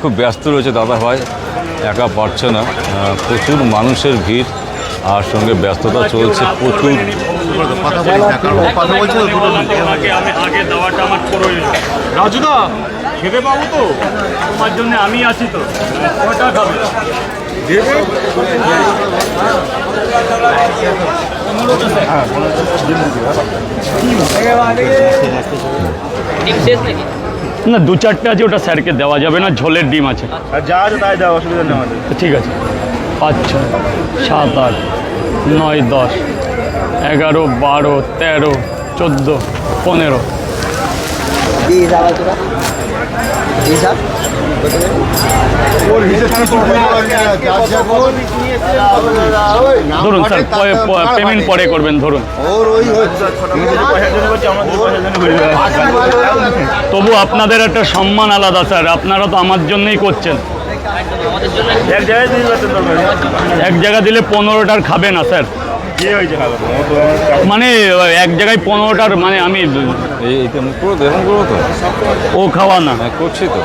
খুব ব্যস্ত রয়েছে দাদা ভাই, একা পারছে না, প্রচুর মানুষের ভিড় আর সঙ্গে ব্যস্ততা চলছে প্রচুর। রাজুদা খেতে পাবো তো, তোমার জন্য আমি আছি তো, কটা খাবে না, দু চারটে আছে, ওটা স্যারকে দেওয়া যাবে না, ঝোলের ডিম আছে। যা আছে তাই দেওয়া, অসুবিধা নেই আমাদের। ঠিক আছে, 5, 6, 7, 8, 9, 10, 11, 12, 13, 14, 15। ধরুন স্যার, পেমেন্ট পরে করবেন, ধরুন। তবু আপনাদের একটা সম্মান আলাদা স্যার, আপনারা তো আমার জন্যই করছেন। এক জায়গা দিলে 15টার খাবে না স্যার, মানে এক জায়গায় 15টার, মানে আমি ও খাওয়া না করছি তো।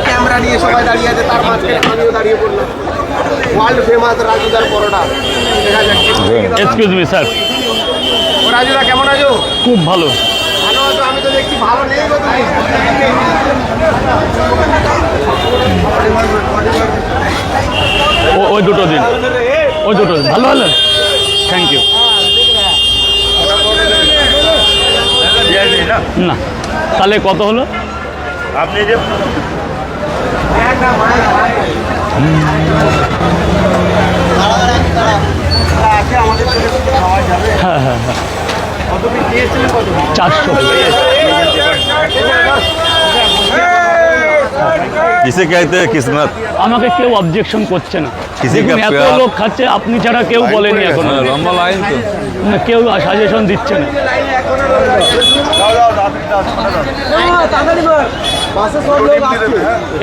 ক্যামেরা নিয়ে সবাই দাঁড়িয়ে আছে, তার মাঝখানে আমিও দাঁড়িয়ে পড়লাম। ওয়ার্ল্ড ফেমাস রাজুদার পরোটা। Excuse me sir. ও রাজুদা কেমন আছো? খুব ভালো। ভালো আছো? আমি তো দেখছি ভালো নেই গো তুমি। ওই দুটো দিন, ওই দুটো দিন ভালো ভালো। Thank you. না, তাহলে কত হলো? আপনি যে হ্যাঁ হ্যাঁ হ্যাঁ, 400। কিসে कहते हैं किस्मत। আমাকে কেউ অবজেকশন করছে না, কিসে দেখুন, কা এত প্যার। লোক খাচ্ছে, আপনি ছাড়া কেউ বলেনি এখন, লম্বা লাইন তো। না, কেউ সাজেশন দিচ্ছে না।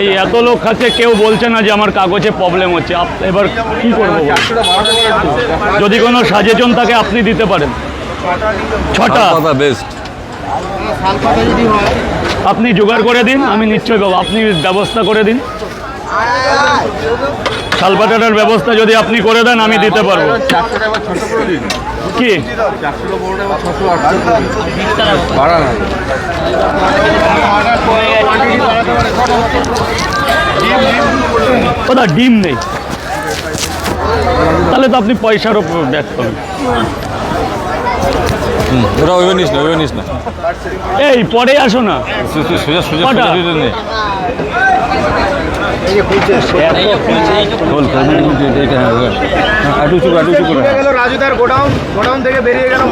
এই এত লোক খাচ্ছে, কেউ বলছে না যে আমার কাগজে প্রবলেম হচ্ছে। এবার কি করবো? যদি কোনো সাজেশন থাকে আপনি দিতে পারেন। 6টা বেস্ট। আপনি জোগাড় করে দিন, আমি নিশ্চয়ই পাবো। আপনি ব্যবস্থা করে দিন, শালপাতাটার ব্যবস্থা যদি আপনি করে দেন আমি দিতে পারবো। কি ওটা ডিম নেই, তাহলে তো আপনি পয়সার ওপর ব্যাক করবেন। ওরা ওইভাবে নিস না, ওইভাবে নিস না, এই পরে আসো না। সোজা সোজা কটা? সোজা নেই। রাজুদার গোডাউন থেকে বেরিয়ে গেল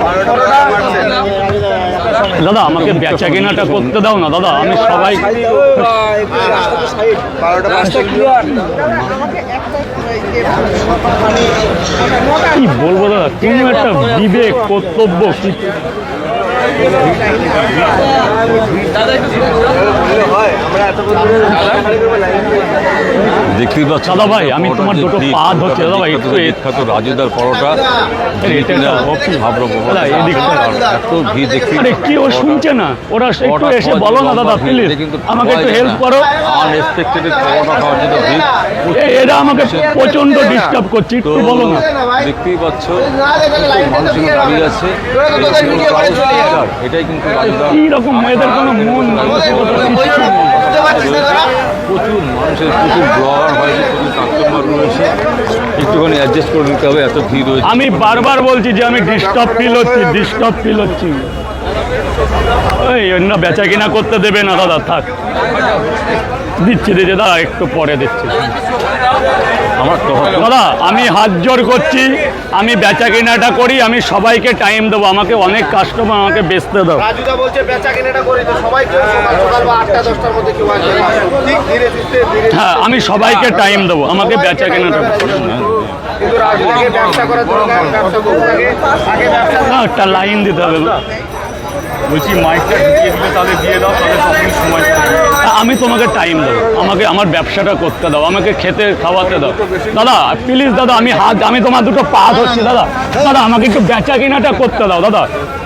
দাদা, আমাকে বেচা কেনাটা করতে দাও না দাদা, আমি সবাই কি বলবো দাদা, কোনো একটা বিবেক কর্তব্য কি দেখতেই পাচ্ছ দাদা ভাই, আমি তোমার দুটো পা ধরছি দাদা ভাই, একটু বিখ্যাত রাজুদার পরোটা। এত ভিড় দেখতে, আরে কি ও শুনছে না? ওরা একটু এসে বলো না দাদা প্লিজ, আমাকে একটু হেল্প করো। আনএক্সপেক্টেড পরোটা খাওয়ার জন্য ভিড়। এরা আমাকে প্রচন্ড ডিস্টার্ব করছে, একটু বলো না। দেখতেই পাচ্ছ মানুষ দাঁড়িয়ে আছে, এটাই কিন্তু রাজুদা। এইরকম এদের কোনো মন মানসিকতা কিছু নেই। প্রচুর মানুষের, প্রচুর ব্লগার হয়েছে, প্রচুর কাস্টমার রয়েছে, একটুখানি অ্যাডজাস্ট করে নিতে হবে, এত ভিড় রয়েছে। আমি বারবার বলছি যে আমি ডিস্টার্ব ফিল হচ্ছি। ওই অন্য বেচা কিনা করতে দেবে না দাদা, থাক। দিচ্ছি দাদা, একটু পরে দিচ্ছি। আমার দাদা আমি হাত জোর করছি, আমি বেচা কেনাটা করি, আমি সবাইকে টাইম দেবো, আমাকে অনেক কাস্টমার, আমাকে বেচতে দাও। রাজুদা বলছে বেচা কেনাটা করে তো সবাই কেউ সকাল বা 8টা 10টার মধ্যে কেউ আসবে। ঠিক ধীরে ধীরে হ্যাঁ, আমি সবাইকে টাইম দেবো, আমাকে বেচা কেনাটা কিন্তু রাজুদাকে ব্যবসা করার দরকার, ব্যবসা করতে আগে ব্যবসা না, একটা লাইন দিতে হবে। বলছি মাইকটা ঢুকিয়ে দিলে তাহলে দিয়ে দাও, তাহলে সবদিন সময় আমি তোমাকে টাইম দেবো, আমাকে আমার ব্যবসাটা করতে দাও, আমাকে খেতে খাওয়াতে দাও দাদা, প্লিজ দাদা। আমি তোমার দুটো পা ধরছি দাদা, দাদা আমাকে একটু বেচা কেনাটা করতে দাও দাদা,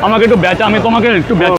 আমাকে একটু বেচা, আমি তোমাকে একটু